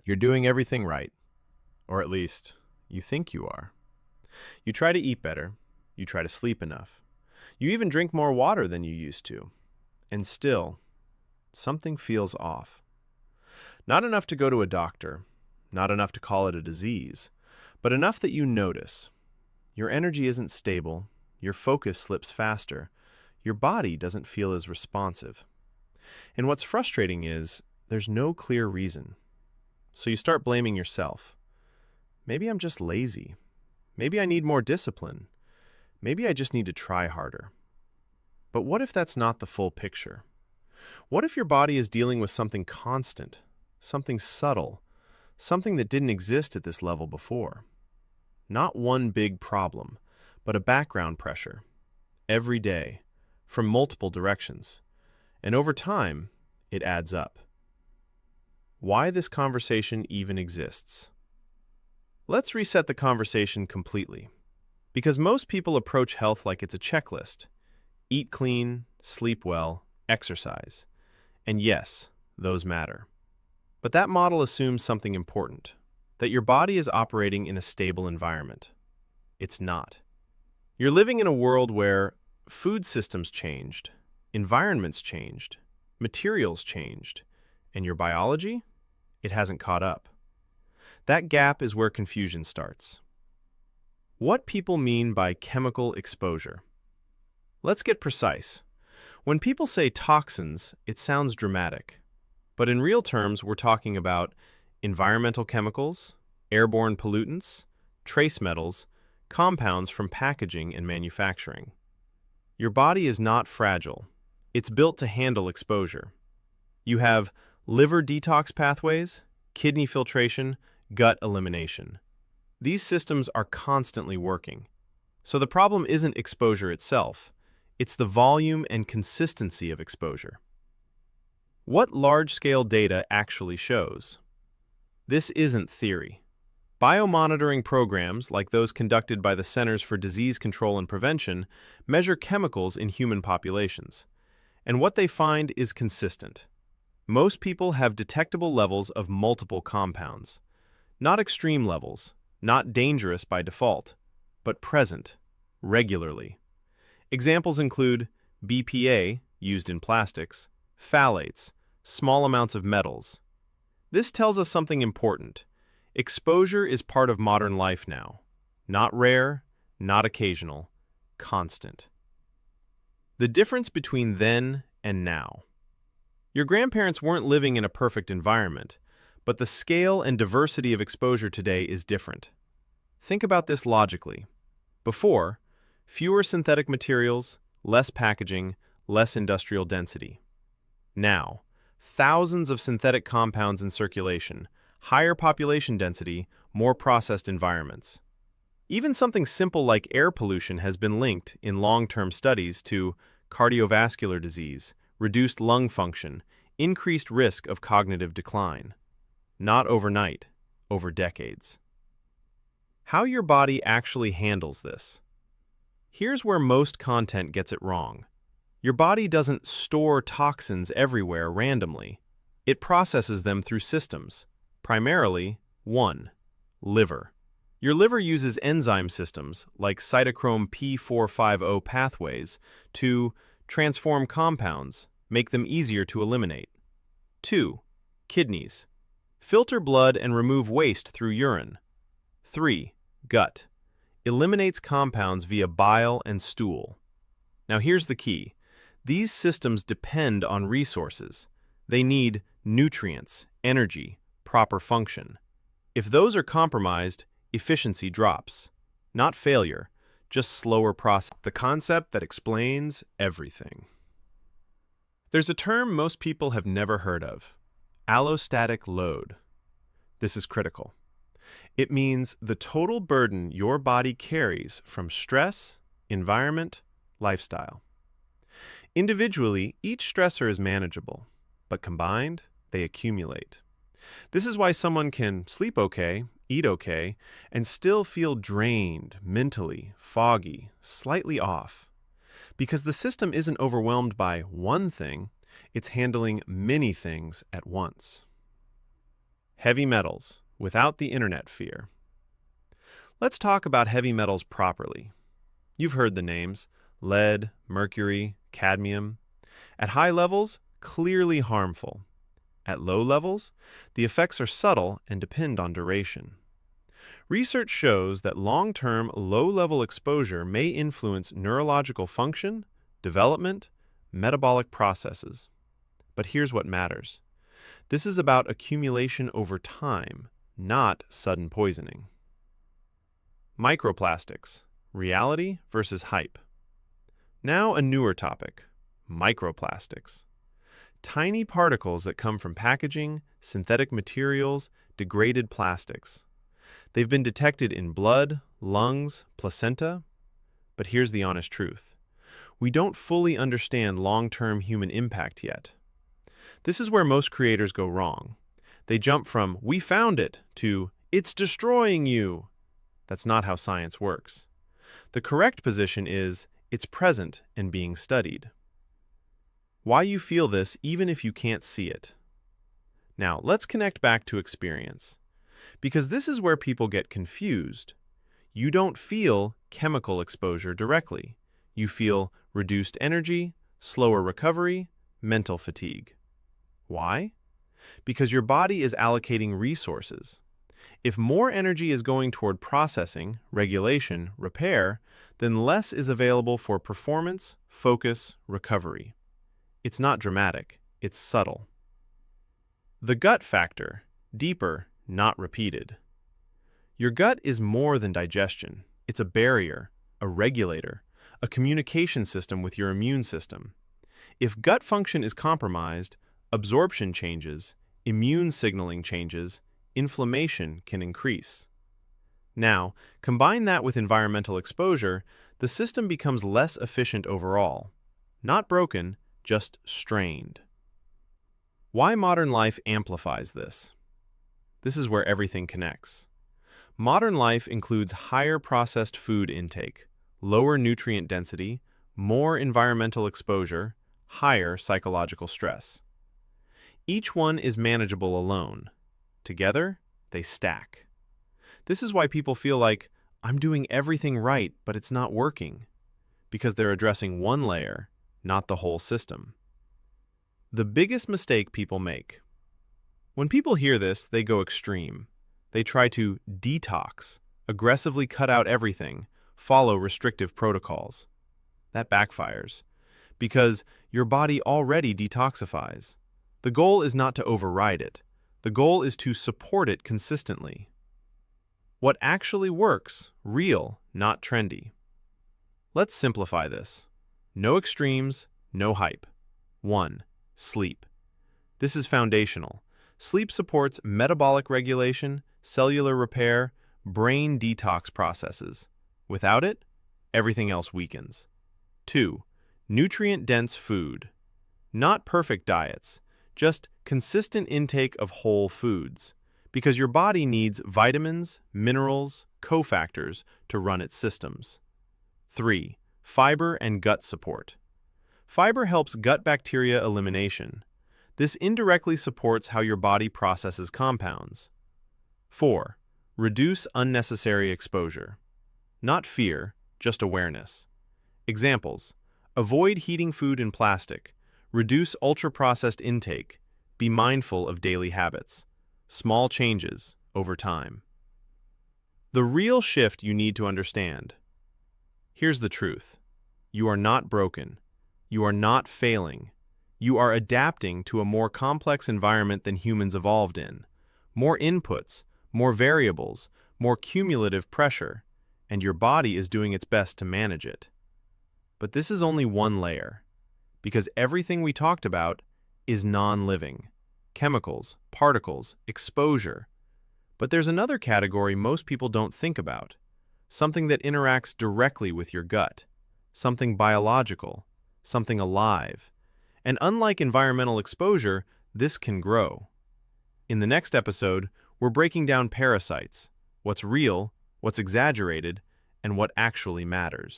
You're doing everything right, or at least you think you are. You try to eat better, you try to sleep enough, you even drink more water than you used to, and still, something feels off. Not enough to go to a doctor, not enough to call it a disease, but enough that you notice. Your energy isn't stable, your focus slips faster, your body doesn't feel as responsive. And what's frustrating is there's no clear reason. So you start blaming yourself. Maybe I'm just lazy. Maybe I need more discipline. Maybe I just need to try harder. But what if that's not the full picture? What if your body is dealing with something constant, something subtle, something that didn't exist at this level before? Not one big problem, but a background pressure, every day, from multiple directions. And over time, it adds up. Why this conversation even exists? Let's reset the conversation completely. Because most people approach health like it's a checklist. Eat clean, sleep well, exercise. And yes, those matter. But that model assumes something important, that your body is operating in a stable environment. It's not. You're living in a world where food systems changed, environments changed, materials changed, and your biology? It hasn't caught up. That gap is where confusion starts. What people mean by chemical exposure. Let's get precise. When people say toxins, it sounds dramatic. But in real terms, we're talking about environmental chemicals, airborne pollutants, trace metals, compounds from packaging and manufacturing. Your body is not fragile. It's built to handle exposure. You have liver detox pathways, kidney filtration, gut elimination. These systems are constantly working. So the problem isn't exposure itself, it's the volume and consistency of exposure. What large-scale data actually shows? This isn't theory. Biomonitoring programs, like those conducted by the Centers for Disease Control and Prevention, measure chemicals in human populations. And what they find is consistent. Most people have detectable levels of multiple compounds. Not extreme levels, not dangerous by default, but present, regularly. Examples include BPA, used in plastics, phthalates, small amounts of metals. This tells us something important. Exposure is part of modern life now. Not rare, not occasional, constant. The difference between then and now. Your grandparents weren't living in a perfect environment, but the scale and diversity of exposure today is different. Think about this logically. Before, fewer synthetic materials, less packaging, less industrial density. Now, thousands of synthetic compounds in circulation, higher population density, more processed environments. Even something simple like air pollution has been linked in long-term studies to cardiovascular disease, reduced lung function, increased risk of cognitive decline. Not overnight, over decades. How your body actually handles this. Here's where most content gets it wrong. Your body doesn't store toxins everywhere randomly. It processes them through systems. Primarily, 1. Liver. Your liver uses enzyme systems, like cytochrome P450 pathways, to transform compounds, make them easier to eliminate. 2. Kidneys. Filter blood and remove waste through urine. 3. Gut. Eliminates compounds via bile and stool. Now here's the key. These systems depend on resources. They need nutrients, energy, proper function. If those are compromised, efficiency drops. Not failure, just slower process. The concept that explains everything. There's a term most people have never heard of. Allostatic load. This is critical. It means the total burden your body carries from stress, environment, lifestyle. Individually, each stressor is manageable, but combined, they accumulate. This is why someone can sleep okay, eat okay, and still feel drained, mentally, foggy, slightly off. Because the system isn't overwhelmed by one thing, it's handling many things at once. Heavy metals, without the internet fear. Let's talk about heavy metals properly. You've heard the names: lead, mercury, cadmium. At high levels, clearly harmful. At low levels, the effects are subtle and depend on duration. Research shows that long-term, low-level exposure may influence neurological function, development, metabolic processes. But here's what matters. This is about accumulation over time, not sudden poisoning. Microplastics, reality versus hype. Now a newer topic, microplastics. Tiny particles that come from packaging, synthetic materials, degraded plastics. They've been detected in blood, lungs, placenta. But here's the honest truth. We don't fully understand long-term human impact yet. This is where most creators go wrong. They jump from "we found it" to "it's destroying you." That's not how science works. The correct position is it's present and being studied. Why you feel this even if you can't see it. Now, let's connect back to experience. Because this is where people get confused. You don't feel chemical exposure directly. You feel reduced energy, slower recovery, mental fatigue. Why? Because your body is allocating resources. If more energy is going toward processing, regulation, repair, then less is available for performance, focus, recovery. It's not dramatic, it's subtle. The gut factor, deeper, not repeated. Your gut is more than digestion. It's a barrier, a regulator, a communication system with your immune system. If gut function is compromised, absorption changes, immune signaling changes, inflammation can increase. Now, combine that with environmental exposure, the system becomes less efficient overall. Not broken, just strained. Why modern life amplifies this? This is where everything connects. Modern life includes higher processed food intake, lower nutrient density, more environmental exposure, higher psychological stress. Each one is manageable alone. Together, they stack. This is why people feel like, I'm doing everything right, but it's not working, because they're addressing one layer, not the whole system. The biggest mistake people make. When people hear this, they go extreme. They try to detox, aggressively cut out everything, follow restrictive protocols. That backfires, because your body already detoxifies. The goal is not to override it. The goal is to support it consistently. What actually works, real, not trendy. Let's simplify this. No extremes, no hype. 1. Sleep. This is foundational. Sleep supports metabolic regulation, cellular repair, brain detox processes. Without it, everything else weakens. 2. Nutrient-dense food. Not perfect diets, just consistent intake of whole foods, because your body needs vitamins, minerals, cofactors to run its systems. 3. Fiber and gut support. Fiber helps gut bacteria elimination. This indirectly supports how your body processes compounds. 4. Reduce unnecessary exposure. Not fear, just awareness. Examples: avoid heating food in plastic, reduce ultra-processed intake, be mindful of daily habits. Small changes over time. The real shift you need to understand. Here's the truth. You are not broken. You are not failing. You are adapting to a more complex environment than humans evolved in. More inputs, more variables, more cumulative pressure, and your body is doing its best to manage it. But this is only one layer, because everything we talked about is non-living. Chemicals, particles, exposure. But there's another category most people don't think about. Something that interacts directly with your gut. Something biological. Something alive. And unlike environmental exposure, this can grow. In the next episode, we're breaking down parasites, what's real, what's exaggerated, and what actually matters.